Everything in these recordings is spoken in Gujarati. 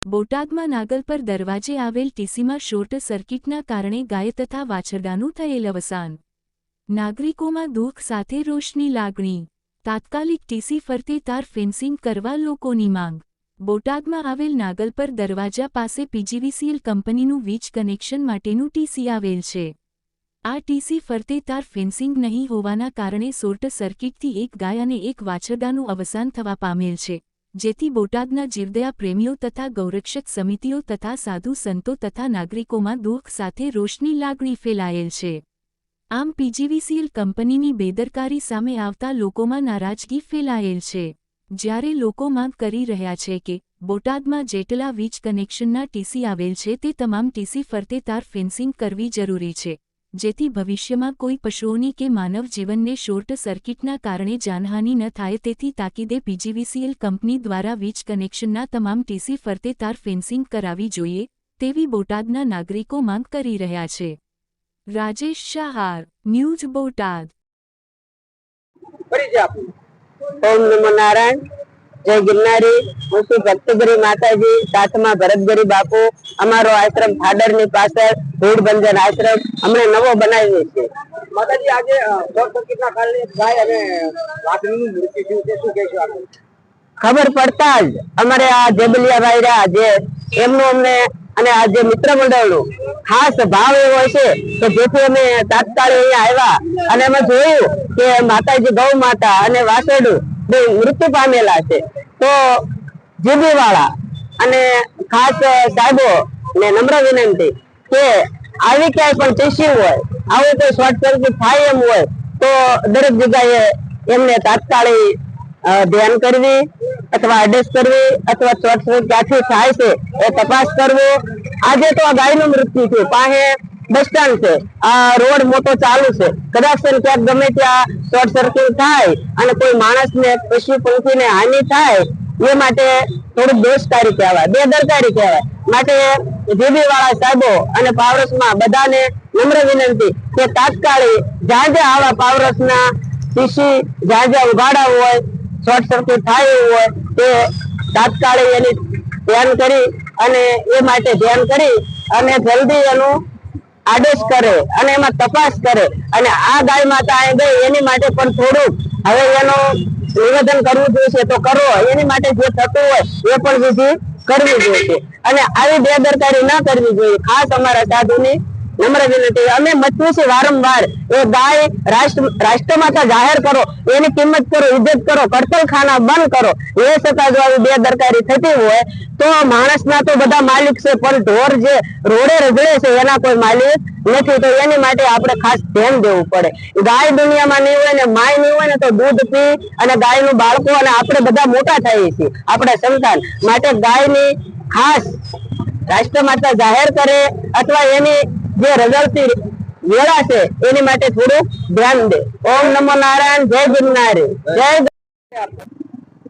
બોટાદમાં નાગલપર દરવાજે આવેલ ટીસીમાં શોર્ટ સર્કિટના કારણે ગાય તથા વાછરડાનું થયેલ અવસાન। નાગરિકોમાં દુઃખ સાથે રોષની લાગણી। તાત્કાલિક ટીસી ફરતે તાર ફેન્સિંગ કરવા લોકોની માંગ। બોટાદમાં આવેલ નાગલપર દરવાજા પાસે પીજીવીસીએલ કંપનીનું વીજ કનેક્શન માટેનું ટીસી આવેલ છે। આ ટીસી ફરતે તાર ફેન્સિંગ નહીં હોવાના કારણે શોર્ટ સર્કિટથી એક ગાય અને એક વાછરડાનું અવસાન થવા પામેલ છે, જેથી બોટાદના જીવદયા પ્રેમીઓ તથા ગૌરક્ષક સમિતિઓ તથા સાધુ સંતો તથા નાગરિકોમાં દુઃખ સાથે રોષની લાગણી ફેલાયેલ છે। આમ પીજીવીસીએલ કંપનીની બેદરકારી સામે આવતા લોકોમાં નારાજગી ફેલાયેલ છે, જ્યારે લોકો માંગ કરી રહ્યા છે કે બોટાદમાં જેટલા વીજ કનેક્શનના ટીસી આવેલ છે તે તમામ ટીસી ફરતે તાર ફેન્સિંગ કરવી જરૂરી છે, જેથી ભવિષ્યમાં કોઈ પશુઓની કે માનવ જીવનને શોર્ટ સર્કિટના કારણે જાનહાનિ ન થાય। તેથી તાકીદે પીજીવીસીએલ કંપની દ્વારા વીજ કનેક્શનના તમામ ટીસી ફરતે તાર ફેન્સિંગ કરાવી જોઈએ તેવી બોટાદના નાગરિકો માંગ કરી રહ્યા છે। રાજેશ શાહાર, ન્યૂઝ બોટાદ। ओम नमो नारायण। जय गिरनारी। हूँ श्री भक्तगिरी माताजी साथमा भरतगिरी बापू। अमारो आश्रम फाडरनी पाछळ भूड बंजन आश्रम हमने नवो बनाव्यो छे। माताजी आजे शॉर्ट सर्किटना कारणे गाय अने वासळीनुं मृत्यु थयुं छे, शुं कहेशो आप? खबर पड़ता ज अमारे आ जेबलिया भाई रहा जे एमनो अमने અને આ જે મિત્ર મંડળનો ખાસ ભાવ એવો છે કે જેથી અમે તાત્કાલિક અહીંયા આવ્યા અને અમે જોયું કે માતાજી ગૌ માતા અને વાસરડું બે મૃત્યુ પામેલા છે। તો જીબીવાળા અને ખાસ સાહેબો ને નમ્ર વિનંતી કે આવી ક્યાંય પણ ટીસી હોય, આવું કોઈ શોર્ટ સર્કિટ થાય એમ હોય તો દરેક જગ્યાએ એમને તાત્કાલિક ધ્યાન કરવી अथवा एड्रेस करवी अथवा शॉर्ट सर्किट क्यांथी थाय छे ए तपास करवो। आजे तो आ गायनुं मृत्यु थयुं, पाहे बस स्टेन्ड छे, आ रोड मोटो चालू छे, कदाच क्यांक गमे त्यां शॉर्ट सर्किट थाय अने कोई माणसने पशु पंखीने हानि थाय ए माटे थोडुं दोषकारी कहेवाय, बेदरकारी कहेवाय। माटे जीबीवाळा साहेबो अने पावरसमां बधाने नम्र विनंती के तात्कालिक ज्यां ज्यां आवा पावरसना टीसी ज्यां ज्यां उगाड़ा होय, शॉर्ट सर्किट थाय होय ते तात्कालिक एनी ध्यान करी अने ए माटे ध्यान करी अने जल्दी एनो आदेश करे अने एमां तपास करे अने आ गाय माता आ गई एनी माटे पण थोडुं हवे एनो निवेदन करवुं जोईए तो करो, एनी माटे जे थतुं होय ए पण विधि करवी जोईए अने आवी बेदरकारी न करवी जोईए। खास अमारा साधुनी नम्र विनंती अमे मचवी छे वारंवार ए गाय राष्ट्रमाता जाहेर करो, एनी किंमत करो, इज्जत करो, कड़तलखाना बंद करो। ए छतां जो आवी बेदरकारी थती होय तो माणसना तो बधा मालिक छे पण ढोर जे रोडे रगड़े छे एना कोई मालिक नथी, तो एनी माटे आपणे खास ध्यान देवुं पड़े। गाय दुनियामां नहीं होय ने माय नहीं होय ने तो दूध पी अने गायनुं बाळको अने आपणे बधा मोटा थઈએ छीए, आपणे संतान माटे गायनी खास राष्ट्रमाता जाहेर करे अथवा एनी जे रगड़ती वेळा छे एनी माटे थोडुं ध्यान दे। ओम नमो नारायण। जय गिरनारी। जय।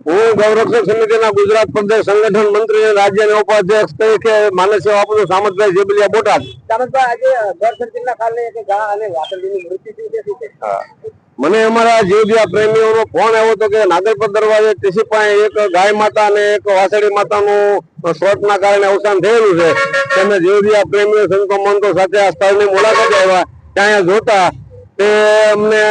हूँ गौरक्षक समितिना गुजरात प्रदेश संगठन मंत्री राज्य उपाध्यक्ष तरीके मानव सेवा आपणो सामंतभाई जेबलिया बोटाद। सामंतभाई आजे शॉर्ट सर्किटना कारणे एक गाय अने वासळीनुं मृत्यु थयुं छे, शुं कहेशो? મને અમારા જીવદયા પ્રેમીઓનો ફોન આવ્યો હતો કે નાગલપર દરવાજે ટીસી પાસે એક ગાય માતા અને એક વાસળી માતાનું શોર્ટના કારણે અવસાન થયેલું છે। તમે જીવદયા પ્રેમીઓ સંતો મંતો સાથે આ સ્થળની મુલાકાતે આવ્યા, ત્યાં જોતા તે અમને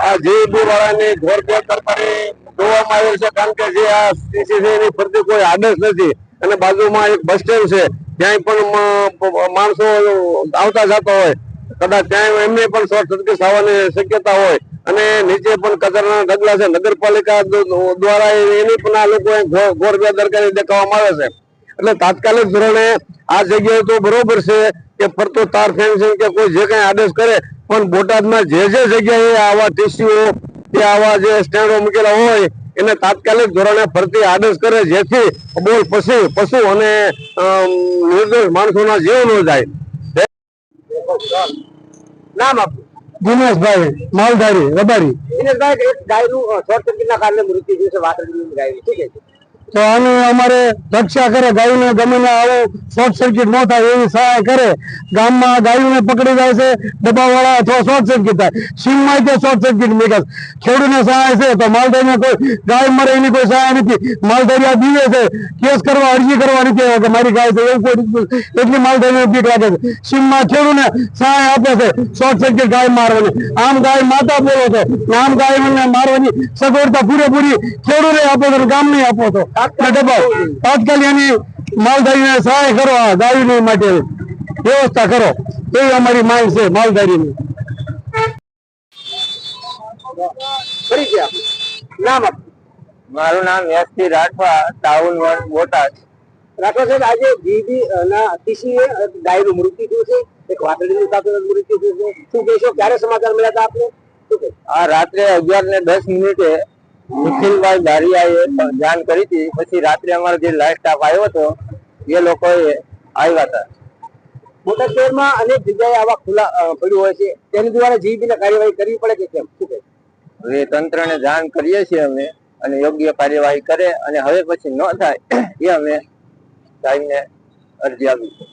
આ જીબી વાળાની ઘોર બેદરકારી જોવામાં આવેલ છે, કારણ કે જે આ ટીસી છે એની ફરતી કોઈ આદેશ નથી અને બાજુમાં એક બસ સ્ટેન્ડ છે, ત્યાં પણ માણસો આવતા જતા હોય, કદાચ ત્યાં એમને પણ શોર્ટ સર્કિટ થવાની શક્યતા હોય અને નીચે પણ કચરાના ઢગલા છે, નગરપાલિકા દ્વારા એની પણ આ લોકો ઘોર બેદરકારી દેખાવામાં આવે છે। એટલે તાત્કાલિક ધોરણે આ જગ્યાએ તો બરોબર છે કે ફરતો તાર ફેન્સિંગ કે કોઈ જે કઈ આદેશ કરે, પણ બોટાદમાં જે જગ્યાએ આવા ટીસીઓ કે આવા જે સ્ટેન્ડો મૂકેલા હોય એને તાત્કાલિક ધોરણે ફરતી આદેશ કરે, જેથી બોલ પશુ અને નિર્દોષ માણસોના જીવ ન જાય। नाम आपको? દિનેશ ભાઈ માલધારી રબારી। दिनेश भाई, एक गायनुं शॉर्ट सर्किटना कारणे मृत्यु थयुं छे, वासळीनुं गाय, शुं कहेशो? તો આની અમારે રક્ષા કરે, ગાયોને ગમે આવું શોર્ટ સર્કિટ ન થાય એવી સહાય કરે. ગામમાં ગાયોને પકડી જાય છે ડબ્બાવાળા અથવા શોર્ટ સર્કિટ થાય, સીમમાં તે શોર્ટ સર્કિટ મેળાશે. ખેડૂતને સહાય છે તો માલધારીને કોઈ ગાય મરે એની કોઈ સહાય નથી. માલધારી આ દીવે છે, કેસ કરવા અરજી કરવા નથી આવ્યા કે મારી ગાય છે એવું કોઈ, એટલી માલધારીને બીક લાગે છે. સીમમાં ખેડૂતને સહાય આપે છે શોર્ટ સર્કિટ ગાય મારવાની. આમ ગાય માતા બોલો છો, આમ ગાયને મારવાની સગવડતા પૂરેપૂરી ખેડૂતે આપો છો, ગામને આપો છો. તાત્કાલિક એની માલધારીને સહાય કરો, આ ગાયોની માટે વ્યવસ્થા કરો એવી અમારી માંગ છે માલધારીની. મારું નામ યશથી રાઠવા, ટાઉન બોટાદ. રાઠવા સાહેબ, આજે જીબી ના અતિશય ગાયનું મૃત્યુ થયું છે, એક વાસળીની સાથે મૃત્યુ થયું છે, શું કહેશો? ક્યારે સમાચાર મળ્યા હતા આપને? શું કહે? આ રાત્રે 11:10 નિખિલભાઈ દારિયાએ જાણ કરી હતી. પછી રાત્રે અમારો જે લાઈફ સ્ટાફ આવ્યો હતો એ લોકોએ આવ્યા હતા. બોટાદ શહેરમાં અનેક જગ્યાએ આવા ખુલ્લા પડ્યું હોય છે, તેની દ્વારા જીબી ને કાર્યવાહી કરવી પડે કે કેમ? શું કહે? હવે તંત્રને જાણ કરીએ છીએ અમે, અને યોગ્ય કાર્યવાહી કરે, અને હવે પછી ન થાય એ અમે સાહેબને અરજી આપી છે.